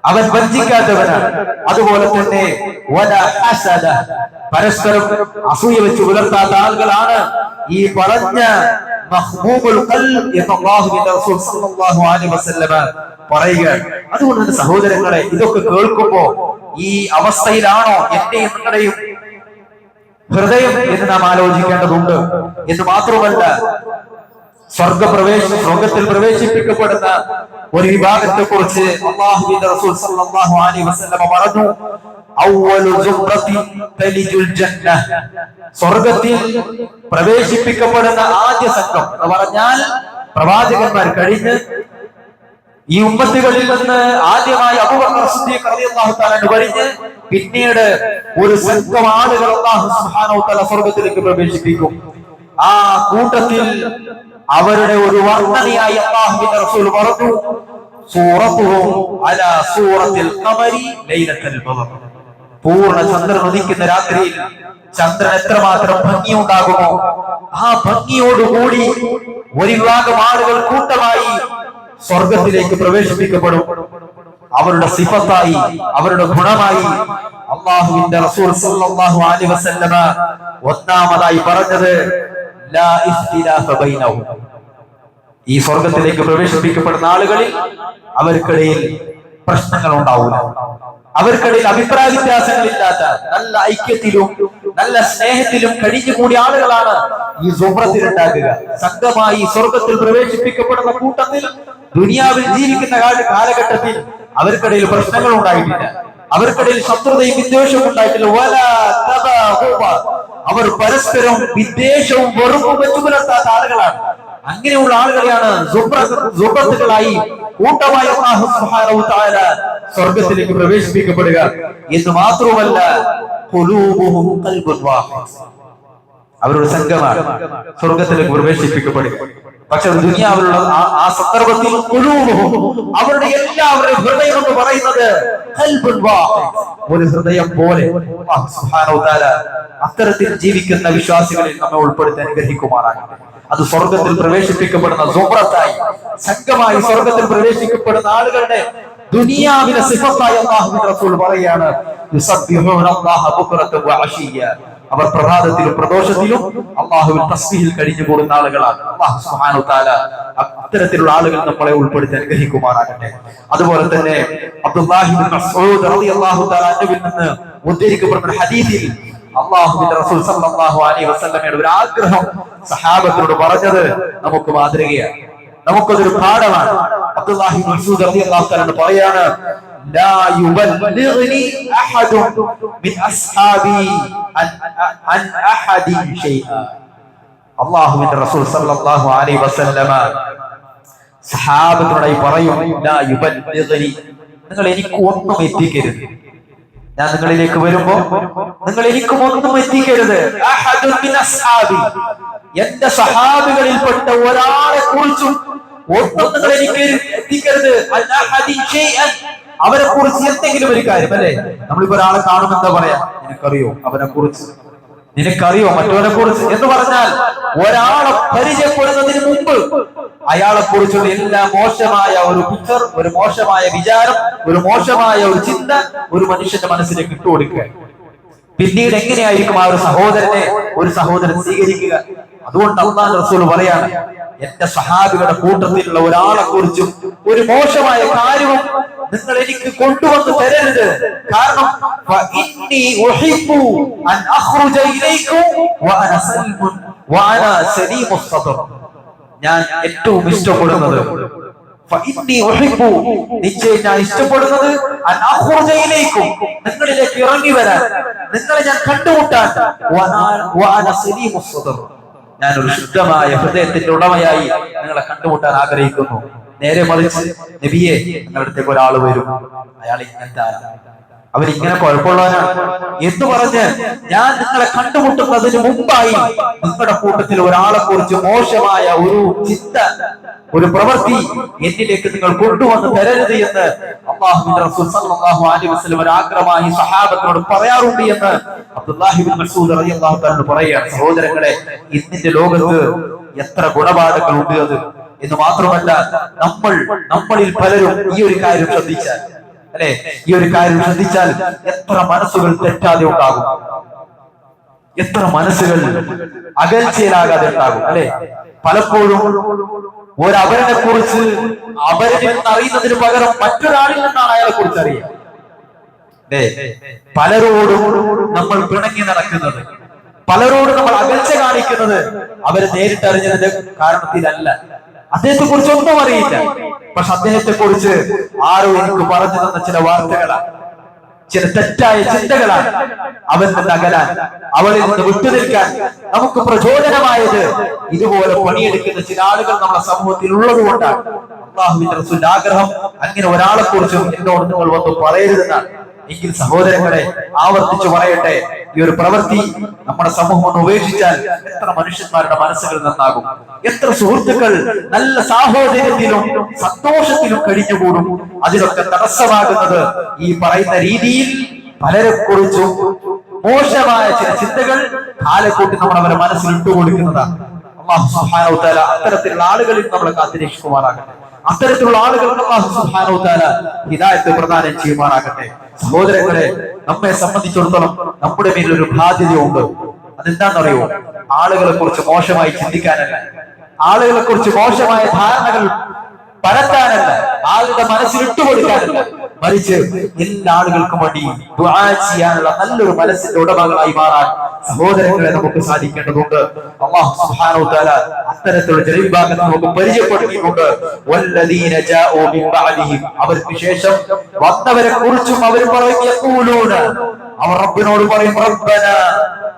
S1: അവൻ വഞ്ചിക്കാത്തവനാണ്. അതുപോലെ തന്നെ പരസ്പരം അസൂയ വെച്ച് പുലർത്താത്ത ആളുകളാണ് ഈ പറഞ്ഞ മഖ്മൂമുൽ ഖൽബ് എന്ന് അല്ലാഹുവിന്റെ റസൂൽ സല്ലല്ലാഹു അലൈഹി വസല്ലം പറയുകയാണ്. അതുകൊണ്ട് സഹോദരങ്ങളെ, ഇതൊക്കെ കേൾക്കുമ്പോ ഈ അവസ്ഥയിലാണോ എന്റെയും നിങ്ങളുടെയും ഹൃദയം എന്ന് നാം ആലോചിക്കേണ്ടതുണ്ട്. എന്ന് മാത്രമല്ല, സ്വർഗത്തിൽ പ്രവേശിപ്പിക്കപ്പെടുന്ന ഒരു വിഭാഗത്തെ കുറിച്ച് അല്ലാഹുവിന്റെ റസൂൽ സല്ലല്ലാഹു അലൈഹി വസല്ലം പറഞ്ഞു, അവ്വലു സുബ്റതി തലിജുൽ ജന്ന, സ്വർഗത്തിൽ പ്രവേശിപ്പിക്കപ്പെടുന്ന ആദ്യ സംഘം എന്ന് പറഞ്ഞാൽ പ്രവാചകന്മാർ കഴിഞ്ഞ് ഈ ഉമ്മത്തുകളിൽ നിന്ന് ആദ്യമായി അബൂബക്കർ സിദ്ദീഖ് റളിയല്ലാഹു തആല കഴിഞ്ഞ് പിന്നീട് ഒരു സംഘം ആളുകൾ അല്ലാഹു സുബ്ഹാനഹു വ തആല സ്വർഗ്ഗത്തിലേക്ക് പ്രവേശിപ്പിക്കും. ആ കൂട്ടത്തിൽ അവരുടെ ഒരു വർണ്ണനയായി അല്ലാഹുവിന്റെ റസൂൽ പറഞ്ഞു, സൂറത്തുഹും അലാ സൂറത്തിൽ ഖമരി ലൈലത്തുൽ ബദർ, പൂർണ്ണ ചന്ദ്രൻ ഉദിക്കുന്ന രാത്രിയിൽ ചന്ദ്രൻ എത്രമാത്രം ഭംഗിയുണ്ടാകുമോ ആ ഭംഗിയോടുകൂടി ഒരു വിഭാഗം ആളുകൾ കൂട്ടമായി സ്വർഗത്തിലേക്ക് പ്രവേശിപ്പിക്കപ്പെടും. അവരുടെ സിഫത്തായി, അവരുടെ ഗുണമായി അല്ലാഹുവിന്റെ റസൂൽ സല്ലല്ലാഹു അലൈഹി വസല്ലമ ഒന്നാമതായി പറഞ്ഞത് ലാ ഇഖ്തിലാഫ ബൈനഹും, ഈ സ്വർഗത്തിലേക്ക് പ്രവേശിപ്പിക്കപ്പെടുന്ന ആളുകളിൽ അവർക്കിടയിൽ പ്രശ്നങ്ങൾ ഉണ്ടാവില്ല, അവർക്കിടയിൽ അഭിപ്രായ വ്യത്യാസങ്ങളില്ലാത്ത നല്ല ഐക്യത്തിലും നല്ല സ്നേഹത്തിലും കഴിഞ്ഞുകൂടിയ ആളുകളാണ് ഈ സുഹൃത്തിൽ ഉണ്ടാക്കുക. സംഘമായി സ്വർഗത്തിൽ പ്രവേശിപ്പിക്കപ്പെടുന്ന കൂട്ടത്തിൽ ദുനിയാവിൽ ജീവിക്കുന്ന കാലഘട്ടത്തിൽ അവർക്കിടയിൽ പ്രശ്നങ്ങൾ ഉണ്ടായിട്ടില്ല, അവർക്കിടയിൽ ശത്രുതയും വിദ്വേഷവും ഉണ്ടായിട്ടില്ല. അവർ പരസ്പരം വിദ്വേഷവും വെറുപ്പും വെച്ചു പുലർത്താത്ത ആളുകളാണ്. അങ്ങനെയുള്ള ആളുകളെയാണ് സുഹൃത്തുക്കളായി കൂട്ടമായി അല്ലാഹു സുബ്ഹാനഹു വ തആല സ്വർഗ്ഗത്തിലേക്ക് പ്രവേശിപ്പിക്കപ്പെടുക. എന്ന് മാത്രമല്ല, ഖുലൂബുഹും ഖൽബുൻ വാഹിദ്, അവരുടെ സംഘമാണ് സ്വർഗ്ഗത്തിലേക്ക് പ്രവേശിപ്പിക്കപ്പെടുക. പക്ഷെ ദുനിയാവിലുള്ള ആ സന്ദർഭത്തിൽ അവരുടെ എല്ലാവരുടെ ഹൃദയം എന്ന് പറയുന്നത് ഖൽബുൻ വാഹിദ്, ഒരു ഹൃദയം പോലെ. അല്ലാഹു സുബ്ഹാനഹു വ തആല അത്തരത്തിൽ ജീവിക്കുന്ന വിശ്വാസികളിൽ നമ്മെ ഉൾപ്പെടുത്തി അനുഗ്രഹിക്കുമാറാകട്ടെ. അത് സ്വർഗത്തിൽ പ്രവേശിപ്പിക്കപ്പെടുന്ന സുഹൃത്തായി സംഘമായി സ്വർഗത്തിൽ പ്രവേശിക്കപ്പെടുന്ന ആളുകളുടെ ദുനിയാവിലെ സിഫത്തായി അല്ലാഹുവിന്റെ റസൂൽ പറയാണ്, യുസബ്ബിഹൂനല്ലാഹ ബുക്റതൻ വഅശിയ്യ, അവർ പ്രഭാതത്തിലും പ്രദോഷത്തിലും അല്ലാഹുവിൽ തസ്ബീഹിൽ കഴിഞ്ഞു കൂടുന്ന ആളുകളാണ്. അല്ലാഹു സുബ്ഹാനഹു വ തആല അത്തരത്തിലുള്ള ആളുകൾ നമ്മളെ ഉൾപ്പെടുത്തി അനുഗ്രഹിക്കുമാറാകട്ടെ. അതുപോലെ തന്നെ അബ്ദുല്ലാഹി ഇബ്നു മസ്ഊദ് റളിയല്ലാഹു തആല അൻഹുവിൽ നിന്ന് ഉദ്ധരിക്കപ്പെടുന്ന ഹദീസിൽ അല്ലാഹുവിന്റെ റസൂൽ സല്ലല്ലാഹു അലൈഹി വസല്ലമയുടെ ഒരു ആഗ്രഹം സഹാബത്തിനോട് പറഞ്ഞത് നമുക്ക് മാതൃകയാണ്, നമുക്കതൊരു പാഠമാണ്. അബ്ദുല്ലാഹി ഇബ്നു മസ്ഊദ് റളിയല്ലാഹു തആല പറയാണ്, لا يبلغني أحد من أصحابي عن أحد شيئا. അല്ലാഹുവിന്റെ റസൂൽ സല്ലല്ലാഹു അലൈഹി വസല്ലമ സഹാബത്തിനോടായി പറയും, ലാ യുബല്ലിഗ്നി, നിങ്ങൾ എനിക്ക് ഒന്നും എത്തിക്കരുത്. ഞാൻ നിങ്ങളിലേക്ക് വരുമ്പോ നിങ്ങൾ എനിക്കും ഒന്നും എത്തിക്കരുത്. അഹദുൻ മിൻ അസ്ഹാബി, എന്റെ സഹാബികളിൽപ്പെട്ട ഒരാളെ കുറിച്ചും ഒന്നും നിങ്ങൾ എനിക്ക് എത്തിക്കരുത്. അൻ അഹദി ഷൈഅൻ, അവരെ കുറിച്ച് എന്തെങ്കിലും ഒരു കാര്യം. അല്ലെ, നമ്മളിപ്പോ ഒരാളെ കാണും, എന്താ പറയാ, നിനക്കറിയോ അവനെ കുറിച്ച്, നിനക്കറിയോ മറ്റവനെ കുറിച്ച് എന്ന് പറഞ്ഞാൽ ഒരാളെ പരിചയപ്പെടുന്നതിന് മുമ്പ് അയാളെ കുറിച്ചുള്ള എല്ലാ മോശമായ ഒരു പിക്ചർ, ഒരു മോശമായ വിചാരം, ഒരു മോശമായ ഒരു ചിന്ത ഒരു മനുഷ്യന്റെ മനസ്സിലേക്ക് ഇട്ടുകൊടുക്കുക. പിന്നീട് എങ്ങനെയായിരിക്കും ആ ഒരു സഹോദരൻ സ്വീകരിക്കുക? അതുകൊണ്ട് അല്ലാഹുവിന്റെ റസൂൽ പറയാണ്, എന്റെ സഹാബികളുടെ കൂട്ടത്തിലുള്ള ഒരാളെ കുറിച്ചും ഒരു മോശമായ കാര്യവും നിങ്ങൾ എനിക്ക് കൊണ്ടുവന്ന് തരരുത്. കാരണം ഞാൻ ഏറ്റവും ഇഷ്ടപ്പെടുന്നത്, നിശ്ചയം ഞാൻ ഇഷ്ടപ്പെടുന്നത് നിങ്ങളിലേക്ക് ഇറങ്ങി വരാൻ, നിങ്ങളെ ഞാൻ കണ്ടുമുട്ടാൻ. ഞാനൊരു ശുദ്ധമായ ഹൃദയത്തിന്റെ ഉടമയായി നിങ്ങളെ കണ്ടുമുട്ടാൻ ആഗ്രഹിക്കുന്നു. നേരെ മറിച്ച് നബിയെ, നിങ്ങളുടെ അടുത്തേക്ക് ഒരാൾ വരും, അയാൾ ഇങ്ങനത്തെ അവരിങ്ങനെ കുഴപ്പമുള്ളവനാണ് എന്ന് പറഞ്ഞ് ഞാൻ നിങ്ങളെ കണ്ടുമുട്ടുന്നതിന് മുമ്പായി നിങ്ങളുടെ കൂട്ടത്തിൽ ഒരാളെ കുറിച്ച് മോശമായ ഒരു ചിന്ത, ഒരു പ്രവൃത്തി എന്നിലേക്ക് നിങ്ങൾ കൊണ്ടുവന്ന് തരരുത് എന്ന് അല്ലാഹുവിന്റെ റസൂൽ സല്ലല്ലാഹു അലൈഹി വസല്ലം ഒരു ആഗ്രഹമായി സഹാബത്തിനോട് പറയാറുണ്ട് എന്ന് അബ്ദുല്ലാഹി ഇബ്നു മസ്ഊദ് റളിയല്ലാഹു തആല പറയുകയാണ്. സഹോദരങ്ങളെ, ഇന്നിന്റെ ലോകത്ത് എത്ര ഗുണപാഠങ്ങൾ ഉണ്ട് അത് എന്ന് മാത്രമല്ല, നമ്മളിൽ പലരും ഈ ഒരു കാര്യം ശ്രദ്ധിച്ചാൽ, അല്ലെ, ഈ ഒരു കാര്യം ശ്രദ്ധിച്ചാൽ എത്ര മനസ്സുകൾ തെറ്റാതെ ഉണ്ടാകും, എത്ര മനസ്സുകൾ അകൽച്ചയിലാകാതെ ഉണ്ടാകും. അല്ലെ, പലപ്പോഴും ഒരവരനെ കുറിച്ച് അവരിൽ നിന്ന് അറിയുന്നതിന് പകരം മറ്റൊരാളിൽ നിന്നാണ് അയാളെ കുറിച്ച് അറിയുക. പലരോടും നമ്മൾ പിണങ്ങി നടക്കുന്നത്, പലരോടും നമ്മൾ അകൽച്ച കാണിക്കുന്നത് അവരെ നേരിട്ടറിഞ്ഞതിന്റെ കാരണത്തിലല്ല. അദ്ദേഹത്തെ കുറിച്ച് ഒന്നും അറിയില്ല, പക്ഷെ അദ്ദേഹത്തെ കുറിച്ച് ആരോ എനിക്ക് പറഞ്ഞു തന്ന ചില വാർത്തകളാണ്, ചില തെറ്റായ ചിന്തകളാണ് അവരിൽ നിന്ന് അകലാൻ, അവളിൽ നിന്ന് വിട്ടുനിൽക്കാൻ നമുക്ക് പ്രചോദനമായത് ഇതുപോലെ പണിയെടുക്കുന്ന ചില ആളുകൾ നമ്മുടെ സമൂഹത്തിൽ ഉള്ളത് കൊണ്ടാണ്. അല്ലാഹുവിന്റെ റസൂലിന്റെ ആഗ്രഹം അങ്ങനെ ഒരാളെ കുറിച്ചും എന്നോട് നിങ്ങൾ വന്ന് പറയരുതെന്നാണ്. എങ്കിൽ സഹോദരങ്ങളെ, ആവർത്തിച്ചു പറയട്ടെ, ഈ ഒരു പ്രവൃത്തി നമ്മുടെ സമൂഹം ഒന്ന് ഉപേക്ഷിച്ചാൽ എത്ര മനുഷ്യന്മാരുടെ മനസ്സുകൾ നന്നാകും, എത്ര സുഹൃത്തുക്കൾ നല്ല സാഹോദര്യത്തിലും സന്തോഷത്തിലും കഴിഞ്ഞുകൂടും. അതിലൊക്കെ തടസ്സമാകുന്നത് ഈ പറയുന്ന രീതിയിൽ പലരെ കുറിച്ചും മോശമായ ചില ചിന്തകൾ കാലക്കൂട്ടി നമ്മൾ അവരെ മനസ്സിൽ ഇട്ടുകൊടുക്കുന്നതാണ്. അല്ലാഹു സുബ്ഹാനഹു വ തആല അത്തരത്തിലുള്ള ആളുകളിൽ നമ്മളെ കാത്തിരക്ഷിക്കുമാറാകട്ടെ. അത്തരത്തിലുള്ള ആളുകൾക്ക് അല്ലാഹു സുബ്ഹാനഹു വ തആല ഹിദായത്ത് പ്രദാനം ചെയ്യുമാറാകട്ടെ. സഹോദരങ്ങളെ, നമ്മെ സംബന്ധിച്ചിടത്തോളം നമ്മുടെ മേലൊരു ബാധ്യതയുണ്ട്. അതെന്താണെന്നറിയോ? ആളുകളെ കുറിച്ച് മോശമായി ചിന്തിക്കാനല്ല, ആളുകളെ കുറിച്ച് മോശമായ ധാരണകൾ പരത്താനല്ല, ആളുടെ മനസ്സിൽ ഇട്ടുകൊടുക്കാനല്ല, മറിച്ച് എല്ലാ ആളുകൾക്കും വേണ്ടി ദുആ ചെയ്യാനുള്ള നല്ലൊരു മനസ്സിന്റെ ഉടമകളായി മാറാൻ സഹോദരങ്ങളെ നമുക്ക് സാധിക്കേണ്ടതുണ്ട്. അല്ലാഹു സുബ്ഹാനഹു വ തആല അത്തരത്തിലുള്ള ജനവിഭാഗത്തെ നമുക്ക് പരിചയപ്പെടുത്തിയിട്ടുണ്ട്. വല്ലദീന ജാഊ മിൻ ബഅദിഹിം, അവർക്ക് ശേഷം വന്നവരെ കുറിച്ചും അവർ പറയും യഖൂലൂന, അവർ റബ്ബിനോട് പറയും റബ്ബന,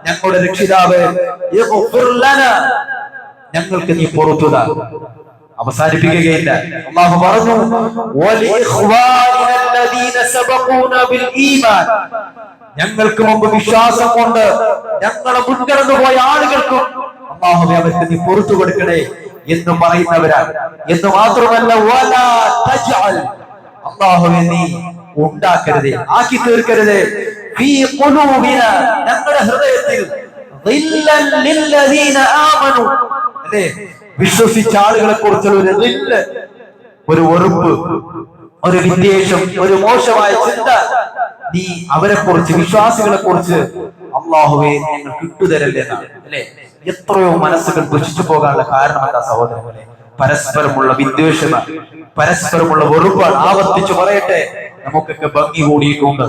S1: ഞങ്ങളുടെ രക്ഷിതാവേ, യഗ്ഫിർ ലനാ, ഞങ്ങൾക്ക് നീ പുറത്തു താ. അവസാനിപ്പിക്കുകയില്ല. അല്ലാഹു പറഞ്ഞു വലിഇഖ്വാനിനല്ലദീന സബഖൂന ബിൽ ഈമാൻ, ഞങ്ങൾക്ക് മുമ്പ് വിശ്വാസം കൊണ്ട് ഞങ്ങളെ മുൻകടന്നു പോയ ആളുകൾക്കും അല്ലാഹുവേ അവർക്ക് നീ പുറത്തു കൊടുക്കണേ എന്ന് പറയുന്നവരാണ്. എന്ന് മാത്രമല്ല വലാ തജ്അൽ, അല്ലാഹുവേ നീ ഉണ്ടാക്കരുതേ, ആക്കി തീർക്കരുതേ, ഫീ ഖുലൂബിന, ഞങ്ങളുടെ ഹൃദയത്തിൽ ദില്ലൻ ലില്ലദീന ആമനു, അല്ലേ, വിശ്വസിച്ച ആളുകളെ കുറിച്ചുള്ള ഒരു ദില്ല്, ഒരു വെറുപ്പ്, ഒരു വിദ്വേഷം, ഒരു മോശമായ ചിന്ത നീ അവരെ കുറിച്ച്, വിശ്വാസികളെ കുറിച്ച് അല്ലാഹുവേ ഞങ്ങൾ കിട്ടുതരല്ലേ എന്നാണ്, അല്ലെ? എത്രയോ മനസ്സുകൾ ദുഷിച്ചു പോകാനുള്ള കാരണം എന്താ സഹോദരങ്ങളെ? പരസ്പരമുള്ള വിദ്വേഷമാണ്, പരസ്പരമുള്ള വെറുപ്പാണ്. ആവർത്തിച്ചു പറയട്ടെ, നമുക്കൊക്കെ ഭംഗി കൂടിയിട്ടുണ്ട്,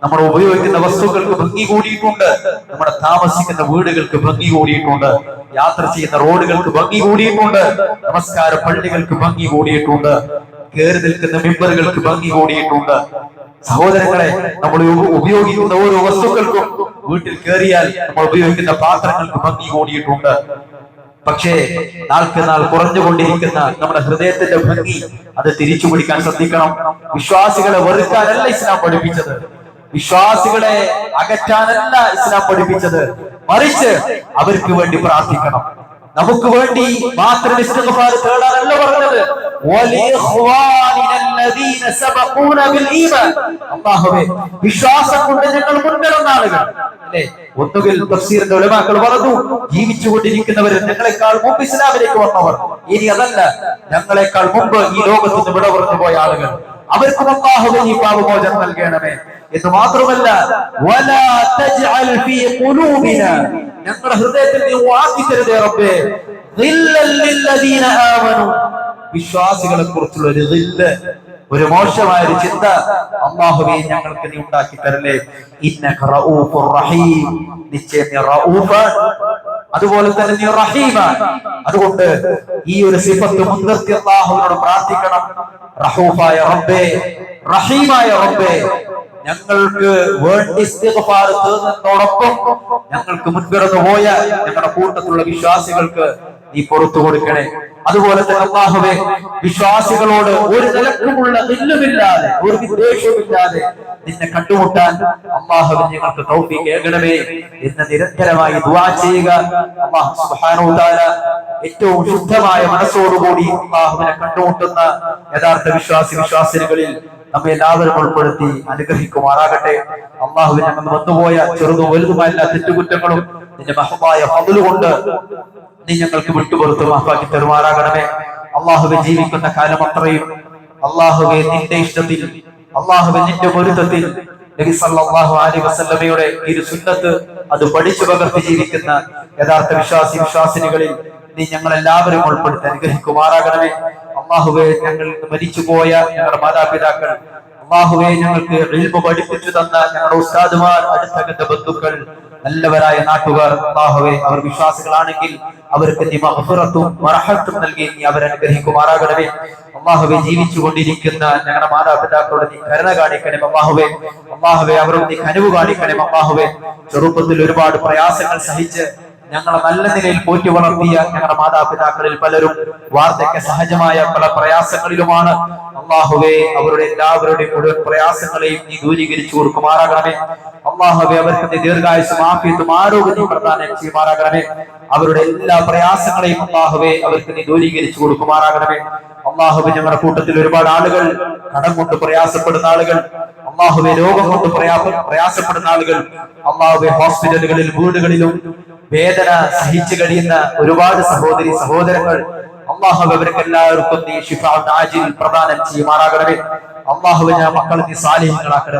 S1: നമ്മൾ ഉപയോഗിക്കുന്ന വസ്തുക്കൾക്ക് ഭംഗി കൂടിയിട്ടുണ്ട്, നമ്മുടെ താമസിക്കുന്ന വീടുകൾക്ക് ഭംഗി കൂടിയിട്ടുണ്ട്, യാത്ര ചെയ്യുന്ന റോഡുകൾക്ക് ഭംഗി കൂടിയിട്ടുണ്ട്, നമസ്കാര പള്ളികൾക്ക് ഭംഗി കൂടിയിട്ടുണ്ട്, കയറി നിൽക്കുന്ന മിമ്പറുകൾക്ക് ഭംഗി കൂടിയിട്ടുണ്ട്. സഹോദരങ്ങളെ, നമ്മൾ ഉപയോഗിക്കുന്ന ഓരോ വസ്തുക്കൾക്കും, വീട്ടിൽ കയറിയാൽ നമ്മൾ ഉപയോഗിക്കുന്ന പാത്രങ്ങൾക്ക് ഭംഗി കൂടിയിട്ടുണ്ട്. പക്ഷേ നാൾക്ക് നാൾ കുറഞ്ഞുകൊണ്ടിരിക്കുന്ന നമ്മുടെ ഹൃദയത്തിന്റെ ഭംഗി അത് തിരിച്ചു പിടിക്കാൻ ശ്രദ്ധിക്കണം. വിശ്വാസികളെ വെറുക്കാനല്ല ഇസ്ലാം പഠിപ്പിച്ചത്, വിശ്വാസികളെ അകറ്റാനല്ല ഇസ്ലാം പഠിപ്പിച്ചത്, മറിച്ച് അവർക്ക് വേണ്ടി പ്രാർത്ഥിക്കണം, നമുക്ക് വേണ്ടി മാത്രം ഇസ്തിഗ്ഫാർ തേടാനല്ല പറഞ്ഞത്. വലിഇഖ്വാനിനല്ലദീന സബഖൂന ബിൽ ഈമാൻ, അല്ലാഹുവേ വിശ്വാസം കൊണ്ട് ഞങ്ങൾ മുൻകടന്ന ആളുകൾ, അല്ലേ? ഒന്നുകിൽ തഫ്സീറിന്റെ ഉലമാക്കൾ പറഞ്ഞു ജീവിച്ചുകൊണ്ടിരിക്കുന്നവർ ഞങ്ങളെക്കാൾ മുമ്പ് ഇസ്ലാമിലേക്ക് വന്നവർ, ഇനി അതല്ല ഞങ്ങളെക്കാൾ മുമ്പ് ഈ ലോകത്ത് നിന്ന് വിട പറഞ്ഞു പോയ ആളുകൾ, അവർക്കും അല്ലാഹുവേ നീ പാപമോചനം നൽകണമേ എന്ന് മാത്രമല്ല വലാ തജ്അൽ ഫീ ഖുലൂബിന, ഞങ്ങളുടെ ഹൃദയത്തിൽ നീ ആക്കി തരുതേ റബ്ബേ, ദില്ലൽ ലില്ലദീന ആമനു, വിശ്വാസികളെ കുറിച്ചുള്ള ഒരു ദില്ല്, ഒരു മോശമായ ഒരു ചിന്ത അല്ലാഹുവേ ഞങ്ങൾക്ക് നീ ഉണ്ടാക്കി തരലേ. ഇന്നക റഊഫുർ റഹീം, നിശ്ചയം നീ റഊഫാൻ, അതുപോലെ തന്നെ നീ റഹീമാണ്. അതുകൊണ്ട് ഈ ഒരു സിഫത്ത് മുൻനിർത്തി അല്ലാഹുവിനോട് പ്രാർത്ഥിക്കണം. റഹൂഫായ റബ്ബേ, റഹീമായ റബ്ബേ, ഞങ്ങൾക്ക് വേണ്ടി ഇസ്തിഗ്ഫാർ തേടുന്നതോടൊപ്പം ഞങ്ങൾക്ക് മുൻകടന്നു പോയ ഞങ്ങളുടെ കൂട്ടത്തിലുള്ള വിശ്വാസികൾക്ക് നീ പുറത്തു കൊടുക്കണേ. അതുപോലെ തന്നെ അല്ലാഹുവേ വിശ്വാസികളോട് ഒരു നിലക്കുമുള്ള ദില്ലുമില്ലാതെ, ഒരു വിദ്വേഷവുമില്ലാതെ നിന്നെ കണ്ടുമുട്ടാൻ അല്ലാഹുവേ ഞങ്ങൾക്ക് തൗഫീഖ് ഏകണമേ എന്ന് നിരന്തരമായി ദുആ ചെയ്യുക. അല്ലാഹു സുബ്ഹാനഹു വ തആല ഏറ്റവും ശുദ്ധമായ മനസ്സോടുകൂടി അല്ലാഹുവിനെ കണ്ടുമുട്ടുന്ന യഥാർത്ഥ വിശ്വാസികളിൽ നമ്മെ എല്ലാവരും ഉൾപ്പെടുത്തി അനുഗ്രഹിക്കുമാറാകട്ടെ. അല്ലാഹുവേ ഞങ്ങൾ വന്നുപോയ ചെറുതും വലുതുമായ എല്ലാ തെറ്റുകുറ്റങ്ങളും നിന്റെ മഹമായ ഫദ്ല് കൊണ്ട് നീ ഞങ്ങൾക്ക് വിട്ടുപുറത്ത് മാഫാക്കി തരുമാറാകണമേ. അല്ലാഹുവേ ജീവിക്കുന്ന കാലം അത്രയും അല്ലാഹുവേ നിന്റെ ഇഷ്ടത്തിൽ, അല്ലാഹുവേ നിന്റെ പൊരുത്തത്തിൽ നബി സല്ലല്ലാഹു അലൈഹി വസല്ലമയുടെ ഇരു സുന്നത്ത് അത് പഠിച്ചു പകർത്തി ജീവിക്കുന്ന യഥാർത്ഥ വിശ്വാസിനികളിൽ നീ ഞങ്ങളെല്ലാവരും ഉൾപ്പെടുത്തി അനുഗ്രഹിക്കുമാറാകണമേ. അല്ലാഹുവേ ഞങ്ങൾ മരിച്ചുപോയ ഞങ്ങളുടെ മാതാപിതാക്കൾ, അല്ലാഹുവേ ഞങ്ങൾക്ക് ഇൽമു പഠിപ്പിച്ചു തന്ന ഞങ്ങളുടെ ഉസ്താദുമാർ, അടുത്തകത്തെ ബന്ധുക്കൾ, നല്ലവരായ നാട്ടുകാർ, അല്ലാഹുവേ അവർ വിശ്വാസികളാണെങ്കിൽ അവർക്ക് നീ മഗ്ഫിറത്തും മർഹമത്തും നൽകി നീ അവരെ അനുഗ്രഹിക്കുമാറാകണമേ. അല്ലാഹുവേ ജീവിച്ചുകൊണ്ടിരിക്കുന്ന ഞങ്ങളുടെ മാതാപിതാക്കളോട് നീ കരുണ കാണിക്കണേ അല്ലാഹുവേ അവരോട് നീ കനിവ് കാണിക്കണേ അല്ലാഹുവേ. ചെറുപ്പത്തിൽ ഒരുപാട് പ്രയാസങ്ങൾ സഹിച്ച് ഞങ്ങളെ നല്ല നിലയിൽ പോറ്റി വളർത്തിയ ഞങ്ങളുടെ മാതാപിതാക്കളിൽ പലരും വാർദ്ധക്യ സഹജമായ പല പ്രയാസങ്ങളിലുമാണ്. അല്ലാഹുവേ അവരുടെ എല്ലാവരുടെയും മുഴുവൻ പ്രയാസങ്ങളെയും നീ ദൂരീകരിച്ചു കൊടുക്കുമാറാകണമേ. അല്ലാഹുവേ അവർക്ക് നീ ദീർഘായുസ്സും ആഫിയത്തും ആരോഗ്യവും പ്രദാനം ചെയ്യുമാറാകണമേ. അവരുടെ എല്ലാ പ്രയാസങ്ങളെയും അല്ലാഹുവേ അവർക്ക് നീ ദൂരീകരിച്ചു കൊടുക്കുമാറാകണമേ. അല്ലാഹുവേ ഞങ്ങളുടെ കൂട്ടത്തിൽ ഒരുപാട് ആളുകൾ കടം കൊണ്ട് പ്രയാസപ്പെടുന്ന ആളുകൾ, അല്ലാഹുവേ രോഗം കൊണ്ട് പ്രയാസപ്പെടുന്ന ആളുകൾ, അല്ലാഹുവേ ഹോസ്പിറ്റലുകളിൽ വീടുകളിലും വേദന സഹിച്ചു കഴിയുന്ന ഒരുപാട് സഹോദരങ്ങൾ, അല്ലാഹുവേ അവർക്ക് എല്ലാവർക്കും നീ ശിഫാഉൻ ആജിൽ പ്രദാനം ചെയ്യുമാറാകണമേ. അല്ലാഹുവേ ഞാൻ മക്കളെ നീ സാലിഹീങ്ങളാക്കണേ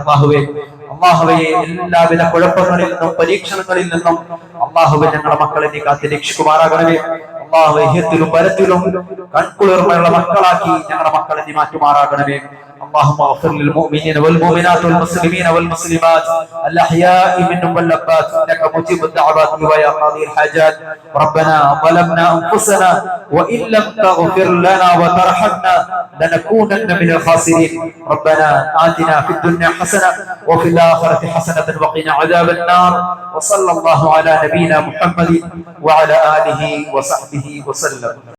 S1: അല്ലാഹുവേ എല്ലാവിധ കുഴപ്പങ്ങളിൽ നിന്നും പരീക്ഷണങ്ങളിൽ നിന്നും അല്ലാഹുവേ ഞങ്ങളുടെ മക്കളെ നീ കാത്ത് രക്ഷിക്കുമാറാകണമേ. അല്ലാഹു വഹ്യത്തിലും പരത്തിലും കൺകുളിർമയുള്ള മക്കളാക്കി ഞങ്ങളുടെ മക്കളെ നീ മാറ്റുമാറാകണമേ. اللهم اغفر للمؤمنين والمؤمنات والمسلمين والمسلمات الأحياء منهم والأموات إنك مجيب الدعوات ويا قاضي الحاجات. ربنا ظلمنا أنفسنا وإن لم تغفر لنا وترحمنا لنكونن من الخاسرين. ربنا آتنا في الدنيا حسنة وفي الآخرة حسنة وقنا عذاب النار. وصلى الله على نبينا محمد وعلى آله وصحبه وسلم.